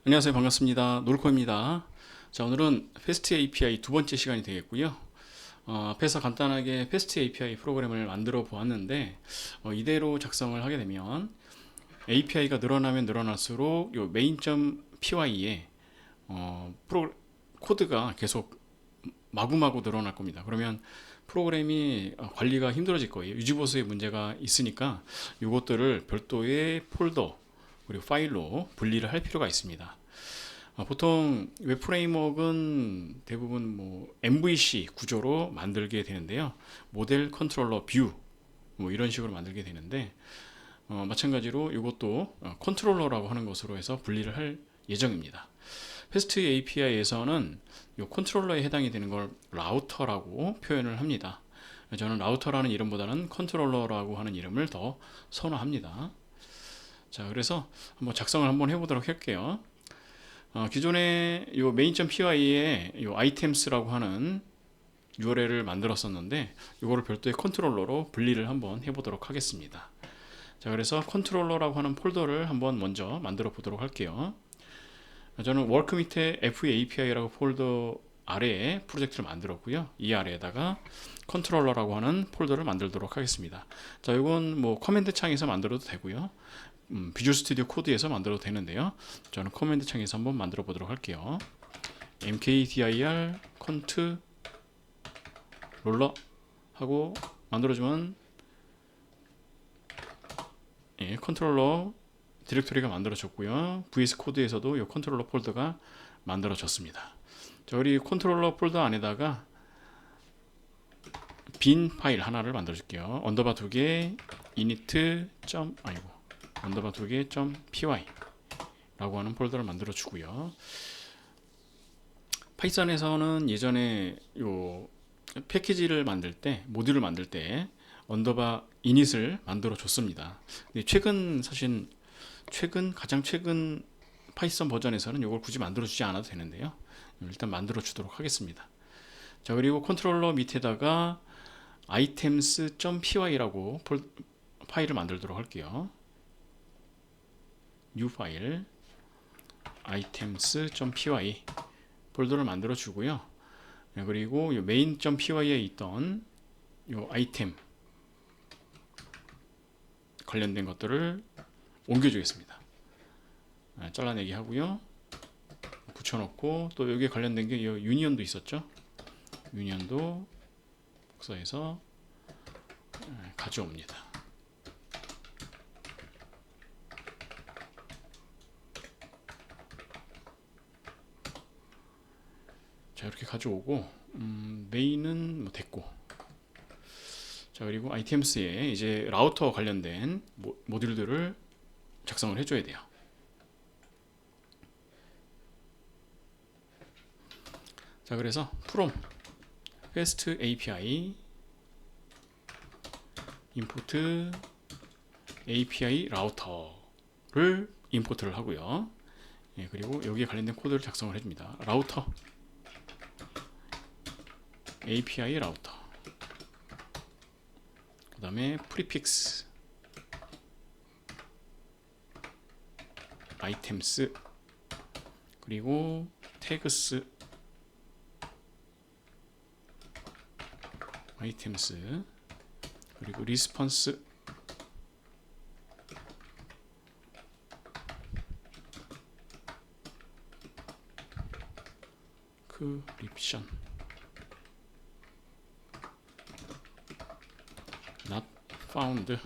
안녕하세요. 반갑습니다. 놀코입니다. 자, 오늘은 패스트 API 두 번째 시간이 되겠고요. 앞에서 간단하게 패스트 API 프로그램을 만들어 보았는데 이대로 작성을 하게 되면 API가 늘어나면 늘어날수록 요 main.py에 코드가 계속 마구마구 늘어날 겁니다. 그러면 프로그램이 관리가 힘들어질 거예요. 유지보수에 문제가 있으니까 이것들을 별도의 폴더 그리고 파일로 분리를 할 필요가 있습니다. 보통 웹 프레임워크는 대부분 MVC 구조로 만들게 되는데요. 모델 컨트롤러 뷰 이런 식으로 만들게 되는데 마찬가지로 이것도 컨트롤러라고 하는 것으로 해서 분리를 할 예정입니다. 패스트 API에서는 이 컨트롤러에 해당이 되는 걸 라우터라고 표현을 합니다. 저는 라우터라는 이름보다는 컨트롤러라고 하는 이름을 더 선호합니다. 자, 그래서 한번 작성을 한번 해보도록 할게요. 기존에 이 main.py에 이 items라고 하는 URL을 만들었었는데 이거를 별도의 컨트롤러로 분리를 한번 해보도록 하겠습니다. 자, 그래서 컨트롤러라고 하는 폴더를 한번 먼저 만들어 보도록 할게요. 저는 워크 밑에 FAPI라고 폴더 아래에 프로젝트를 만들었고요. 이 아래에다가 컨트롤러라고 하는 폴더를 만들도록 하겠습니다. 자, 이건 커맨드 창에서 만들어도 되고요. 비주얼 스튜디오 코드에서 만들어도 되는데요. 저는 커맨드 창에서 한번 만들어 보도록 할게요. mkdir 컨트 롤러 하고 만들어주면 컨트롤러 디렉토리가 만들어졌고요. VS 코드에서도 이 컨트롤러 폴더가 만들어졌습니다. 자, 우리 컨트롤러 폴더 안에다가 빈 파일 하나를 만들어 줄게요. 언더바 2개 init 언더바 2개 .py 라고 하는 폴더를 만들어 주고요. 파이썬에서는 예전에 요 패키지를 만들 때, 모듈을 만들 때 언더바 init을 만들어 줬습니다. 근데 가장 최근 파이썬 버전에서는 이걸 굳이 만들어 주지 않아도 되는데요. 일단 만들어 주도록 하겠습니다. 자, 그리고 컨트롤러 밑에다가 items.py라고 파일을 만들도록 할게요. new 파일 items.py 폴더를 만들어 주고요. 그리고 이 main.py에 있던 이 아이템 관련된 것들을 옮겨주겠습니다. 잘라내기 하고요. 붙여놓고 또 여기에 관련된 게 유니언도 있었죠. 유니언도 복사해서 가져옵니다. 자, 이렇게 가져오고 메인은 됐고, 자, 그리고 items에 이제 라우터 관련된 모듈들을 작성을 해줘야 돼요. 자, 그래서 from fast API import API 라우터를 임포트를 하고요. 그리고 여기에 관련된 코드를 작성을 해줍니다. 라우터 API 라우터, 그 다음에 프리픽스 items, 그리고 tags items, 그리고 response 크립션 not found.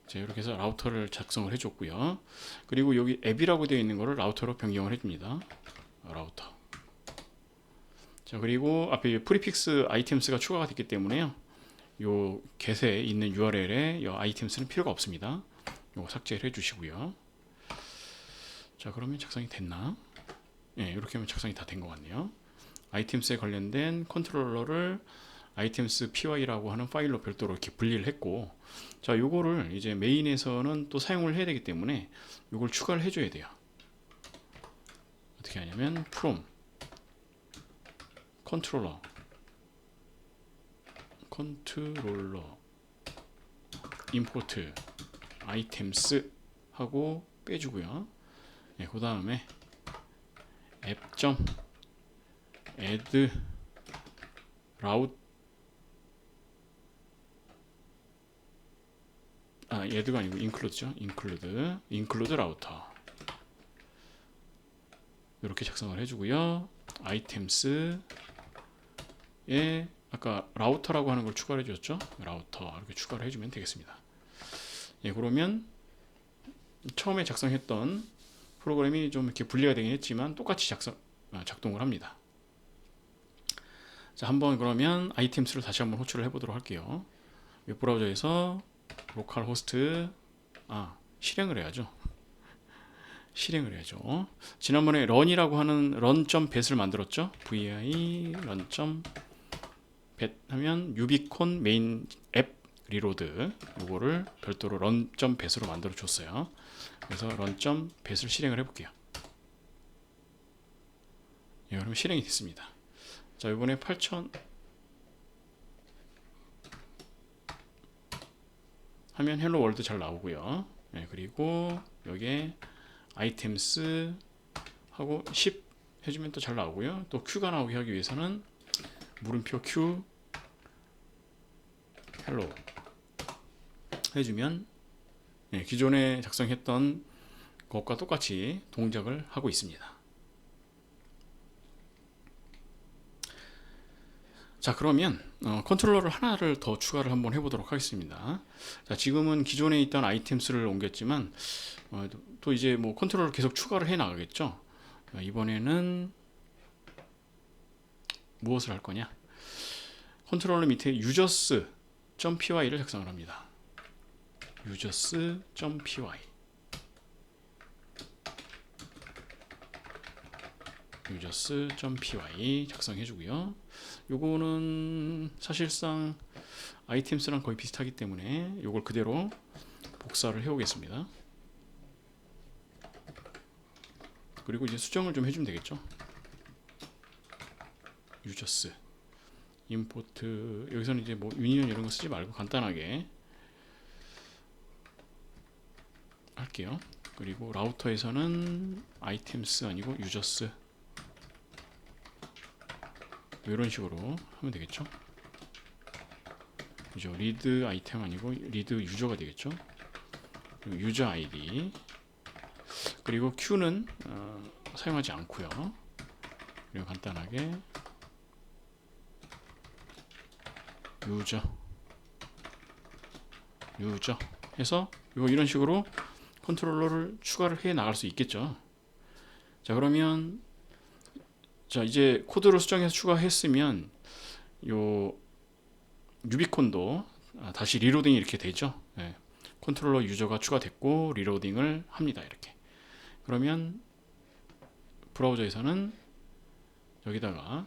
자, 이렇게 해서 라우터를 작성을 해줬고요. 그리고 여기 앱이라고 되어 있는 거를 라우터로 변경을 해줍니다. 라우터. 자, 그리고 앞에 프리픽스 아이템스가 추가가 됐기 때문에요. 요 get에 있는 URL에 이 아이템스는 필요가 없습니다. 요거 삭제를 해주시고요. 자, 그러면 작성이 됐나? 이렇게 하면 작성이 다 된 것 같네요. 아이템스에 관련된 컨트롤러를 items py라고 하는 파일로 별도로 이렇게 분리를 했고, 자, 요거를 이제 메인에서는 또 사용을 해야 되기 때문에 요걸 추가를 해줘야 돼요. 어떻게 하냐면 from 컨트롤러 import items 하고 빼주고요. 예, 그 다음에 add route add가 아니고 include죠. include router 이렇게 작성을 해주고요. items에 아까 라우터라고 하는 걸 추가를 해줬죠. 라우터 이렇게 추가를 해주면 되겠습니다. 예, 그러면 처음에 작성했던 프로그램이 좀 이렇게 분리가 되긴 했지만 똑같이 작동을 합니다. 자, 한번 그러면 items를 다시 한번 호출을 해보도록 할게요. 웹브라우저에서 로컬호스트 실행을 해야죠. 지난번에 run이라고 하는 run.bat을 만들었죠. vi run.bat 하면 유비콘 메인 앱 리로드 요거를 별도로 run.bat으로 만들어 줬어요. 그래서 run.bat을 실행을 해볼게요. 예, 그럼 실행이 됐습니다. 자, 이번에 8000 하면 헬로 월드 잘 나오고요. 예, 그리고 여기에 items 하고 10 해주면 또 잘 나오고요. 또 Q가 나오게 하기 위해서는 물음표 Q hello 해주면 예, 기존에 작성했던 것과 똑같이 동작을 하고 있습니다. 자, 그러면 컨트롤러를 하나를 더 추가를 한번 해보도록 하겠습니다. 자, 지금은 기존에 있던 아이템스를 옮겼지만 또 이제 뭐 컨트롤러를 계속 추가를 해 나가겠죠. 이번에는 무엇을 할 거냐? 컨트롤러 밑에 users.py를 작성을 합니다. users.py users.py 작성해 주고요. 요거는 사실상 아이템스랑 거의 비슷하기 때문에 요걸 그대로 복사를 해 오겠습니다. 그리고 이제 수정을 좀 해주면 되겠죠. users import 여기서는 이제 뭐 유니언 이런 거 쓰지 말고 간단하게 할게요. 그리고 라우터에서는 items 아니고 users 이런 식으로 하면 되겠죠. 그죠? 리드 아이템 아니고 리드 유저가 되겠죠. 그리고 유저 아이디 그리고 Q는 사용하지 않고요. 그리고 간단하게 유저 해서 이런 식으로 컨트롤러를 추가를 해 나갈 수 있겠죠. 자, 그러면 자, 이제 코드를 수정해서 추가했으면 요 유비콘도 다시 리로딩이 이렇게 되죠. 네. 컨트롤러 유저가 추가됐고 리로딩을 합니다. 이렇게. 그러면 브라우저에서는 여기다가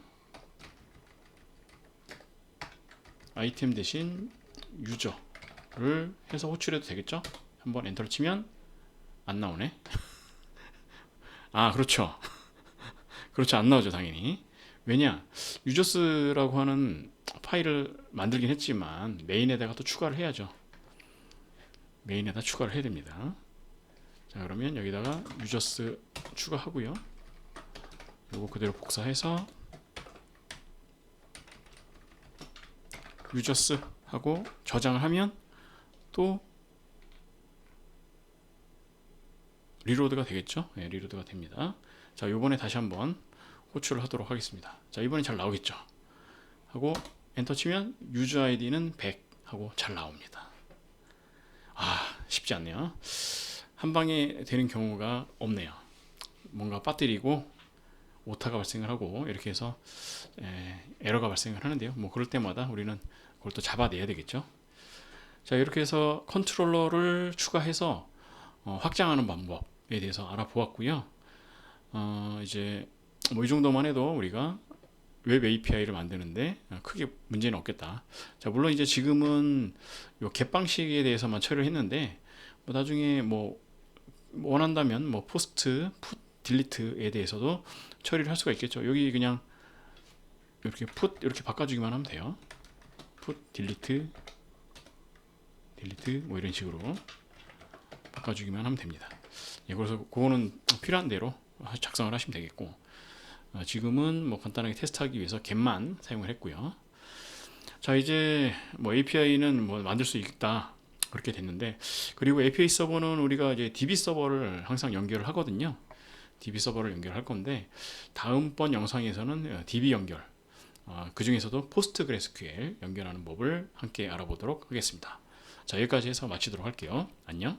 아이템 대신 유저를 해서 호출해도 되겠죠. 한번 엔터를 치면 안 나오네. 그렇죠. 그렇죠. 안 나오죠. 당연히. 왜냐, 유저스라고 하는 파일을 만들긴 했지만 메인에다가 또 추가를 해야죠. 메인에다 추가를 해야 됩니다. 자, 그러면 여기다가 유저스 추가하고요. 요거 그대로 복사해서 유저스 하고 저장을 하면 또 리로드가 되겠죠. 네, 리로드가 됩니다. 자, 요번에 다시 한번 호출을 하도록 하겠습니다. 자, 이번에 잘 나오겠죠. 하고 엔터 치면 유저 아이디는 100 하고 잘 나옵니다. 쉽지 않네요. 한 방에 되는 경우가 없네요. 뭔가 빠뜨리고 오타가 발생을 하고 이렇게 해서 에러가 발생을 하는데요. 뭐 그럴 때마다 우리는 그걸 또 잡아내야 되겠죠. 자, 이렇게 해서 컨트롤러를 추가해서 확장하는 방법에 대해서 알아보았고요. 이제 뭐 이 정도만 해도 우리가 웹 API를 만드는데 크게 문제는 없겠다. 자, 물론 이제 지금은 요 겟 방식에 대해서만 처리를 했는데 뭐 나중에 뭐 원한다면 뭐 포스트, 풋, 딜리트에 대해서도 처리를 할 수가 있겠죠. 여기 그냥 이렇게 풋 이렇게 바꿔주기만 하면 돼요. 풋, 딜리트 뭐 이런 식으로 바꿔주기만 하면 됩니다. 예, 그래서 그거는 필요한 대로 작성을 하시면 되겠고, 지금은 뭐 간단하게 테스트하기 위해서 겟만 사용을 했고요. 자, 이제 뭐 API는 뭐 만들 수 있다 그렇게 됐는데, 그리고 API 서버는 우리가 이제 DB 서버를 항상 연결을 하거든요. DB 서버를 연결할 건데, 다음번 영상에서는 DB 연결, 그 중에서도 포스트그레스QL 연결하는 법을 함께 알아보도록 하겠습니다. 자, 여기까지 해서 마치도록 할게요. 안녕.